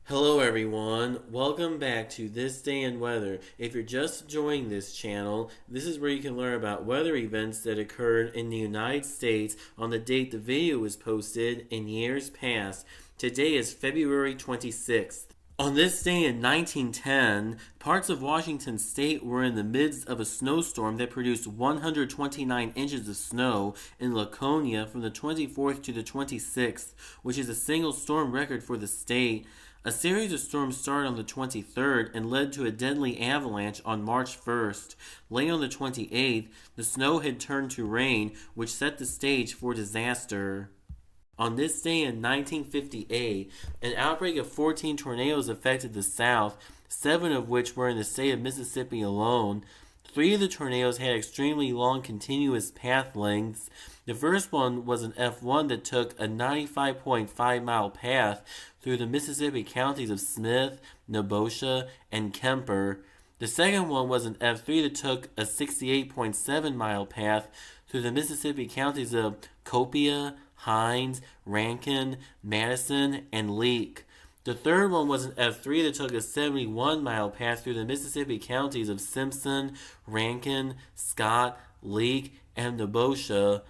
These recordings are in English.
Hello everyone, welcome back to This Day in Weather. If you're just joining this channel, this is where you can learn about weather events that occurred in the United States on the date the video was posted in years past. Today is February 26th. On this day in 1910, parts of Washington state were in the midst of a snowstorm that produced 129 inches of snow in Laconia from the 24th to the 26th, which is a single storm record for the state. A series of storms started on the 23rd and led to a deadly avalanche on March 1st. Late on the 28th, the snow had turned to rain, which set the stage for disaster. On this day in 1958, an outbreak of 14 tornadoes affected the South, 7 of which were in the state of Mississippi alone. 3 of the tornadoes had extremely long continuous path lengths. The first one was an F1 that took a 95.5-mile path through the Mississippi counties of Smith, Nebosha, and Kemper. The second one was an F3 that took a 68.7-mile path through the Mississippi counties of Copiah, Hinds, Rankin, Madison, and Leake. The third one was an F3 that took a 71-mile path through the Mississippi counties of Simpson, Rankin, Scott, Leake, and Nebosha.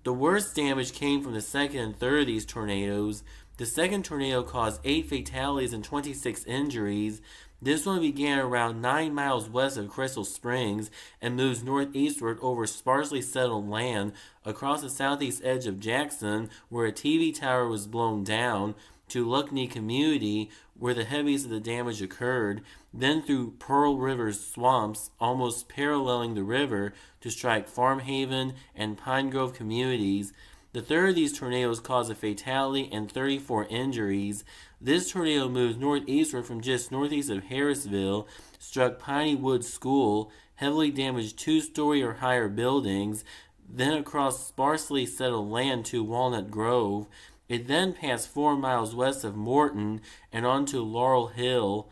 The worst damage came from the second and third of these tornadoes. The second tornado caused 8 fatalities and 26 injuries. This one began around 9 miles west of Crystal Springs and moves northeastward over sparsely settled land across the southeast edge of Jackson, where a TV tower was blown down, to Luckney Community, where the heaviest of the damage occurred, then through Pearl River's swamps, almost paralleling the river, to strike Farm Haven and Pine Grove communities. The third of these tornadoes caused a fatality and 34 injuries. This tornado moves northeastward from just northeast of Harrisville, struck Piney Woods School, heavily damaged 2-story or higher buildings, then across sparsely settled land to Walnut Grove. It then passed 4 miles west of Morton and onto Laurel Hill.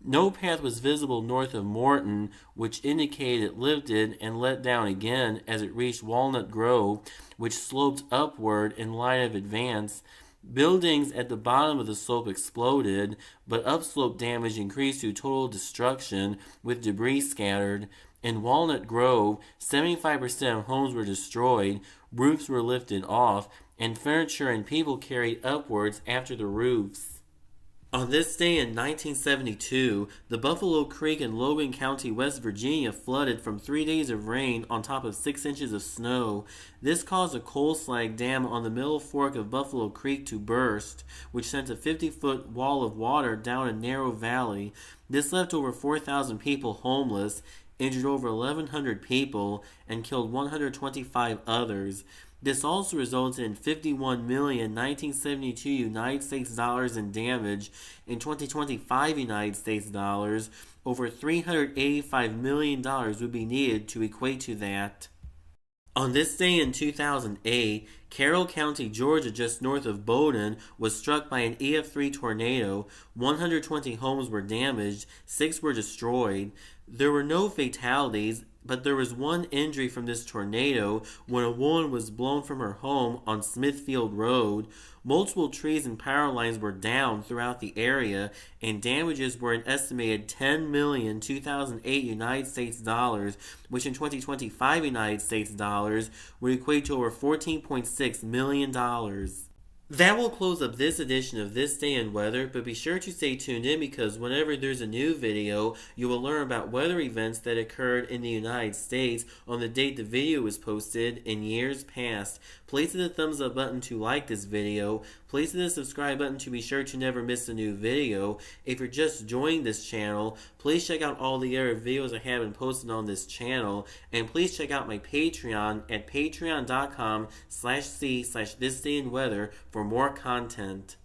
No path was visible north of Morton, which indicated it lifted and let down again as it reached Walnut Grove, which sloped upward in line of advance. Buildings at the bottom of the slope exploded, but upslope damage increased to total destruction, with debris scattered. In Walnut Grove, 75% of homes were destroyed, roofs were lifted off, and furniture and people carried upwards after the roofs. On this day in 1972, the Buffalo Creek in Logan County, West Virginia flooded from 3 days of rain on top of 6 inches of snow. This caused a coal slag dam on the middle fork of Buffalo Creek to burst, which sent a 50-foot wall of water down a narrow valley. This left over 4,000 people homeless, injured over 1,100 people, and killed 125 others. This also resulted in $51,1972 United States dollars in damage. In 2025 United States dollars, over $385 million would be needed to equate to that. On this day in 2008, Carroll County, Georgia, just north of Bowdoin, was struck by an EF3 tornado. 120 homes were damaged, 6 were destroyed. There were no fatalities, but there was one injury from this tornado when a woman was blown from her home on Smithfield Road. Multiple trees and power lines were down throughout the area, and damages were an estimated 10 million 2008 United States dollars, which in 2025 United States dollars would equate to over $14.6 million. That will close up this edition of This Day in Weather, but be sure to stay tuned in because whenever there's a new video, you will learn about weather events that occurred in the United States on the date the video was posted in years past. Please hit the thumbs up button to like this video. Please hit the subscribe button to be sure to never miss a new video. If you're just joining this channel, please check out all the other videos I have been posted on this channel, and please check out my Patreon at patreon.com/c/thisdayinweather for more content.